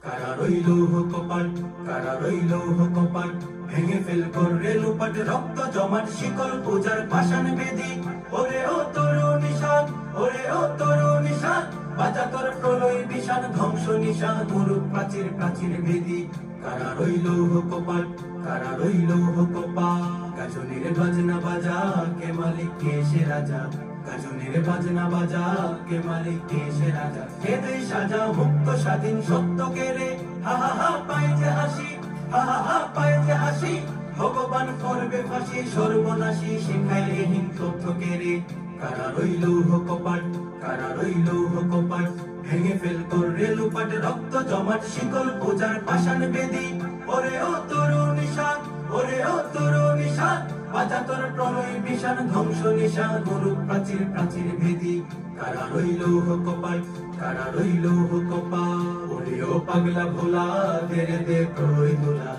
কারা রইল কপাট, কারা রইল কপাট, ভেঙে ফেল করে লুপাট, রক্ত জমাট শিকল পূজার পাষাণ বেদি। ওরে ও তরুণ নিশান, ওরে ও তরুণ নিশান, বাজা তোর প্রলয় বিষাণ, ধ্বংস নিশান মরুক প্রাচীর প্রাচীর বেদি। কারা রইল কপাট, কারা রইল কপাট, গাজনের বাজনা বাজা, কে মালিক কে সে রাজা। গাজনের বাজনা বাজা, কে মালিক কে সে রাজা। কে দেই সাজা মুক্ত স্বাধীন সত্য কে রে, হা হা হা পায় যে হাসি, হা হা হা পায় যে হাসি। ভগবান করবে ফাঁসি, সর্বনাশী শিখায় এহীন তথ্য কে রে। কারা রইল কপাট, কারা রইল কপাট, ভেঙে ফেল করে লুপাট, রক্ত জমাট শিকল পূজার পাষাণ বেদি। ওরে ও তরুণ নিশান, ওরে ও তরুণ নিশান, বাজা তোর প্রলয় বিষাণ, ধ্বংস নিশান মরুক প্রাচীর প্রাচীর ভেদি। কারা রইল কপাট, কারা রইল কপাট, ওরে ও পাগলা ভোলা, দেরে দে প্রলয় দোলা।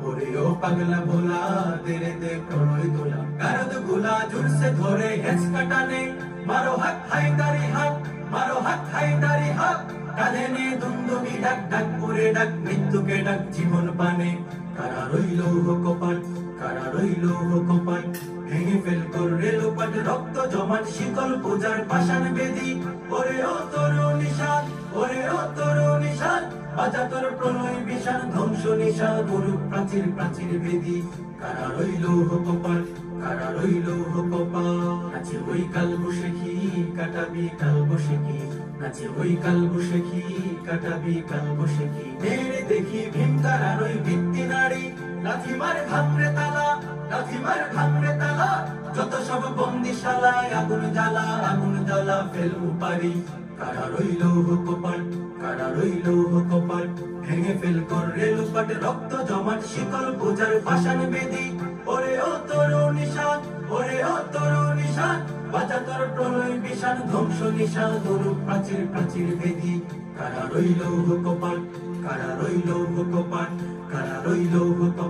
ওরে ও পাগলা ভোলা, দেরে দে প্রলয় দোলা। গারদ গোলা জুড়ছে ধরে হেঁচ কাটানে, মারো হাত হায়দারি হাত, মারো হাত হায়দারি হাত। কাঁধে নে দুন্দুবি ডাক, ডাক করে ডাক, মৃত্যুকে ডাক জীবন পানে। কারা রইল কপাট, কারা রইল কপাট, ভেঙে ফেল করে লুপাট, রক্ত জমাট শিকল পূজার পাষাণ বেদি। ওরে ও তরুণ নিশান, ওরে ও তরুণ নিশান, বাজা তোর প্রলয় বিষাণ, ধ্বংস নিশান মরুক প্রাচীর প্রাচীর বেদি। কারা রইল কপাট, কারা রইল কপাট, নাচে ওই কাল বসে কি কাটাবি কাল বসে কি। নাচে ওই কাল বসে কি কাটাবি কাল বসে কি। মেরে দেখি ভীম কারার ওই ভিত্তি নারী, লাথি মার ভাঙরে তালা, লাথি মার ভাঙরে তালা। যত সব বন্দিশালায় আগুন জ্বালা, আগুন জ্বালা ফেলু পারি। কারা রইল কপাট, কারা রইল কপাট, ভেঙে ফেল করে লুপাট, রক্ত জমাট শিকল পূজার পাষাণ বেদি। ওরে ও তরুণ নিশান, ওরে ও তরুণ নিশান, বাজা তোর প্রলয় বিষাণ, ধ্বংস নিশান মরুক প্রাচীর প্রাচীর বেদি। কারা রইল কপাট, কারা রইল কপাট, কারা রইল কপাট।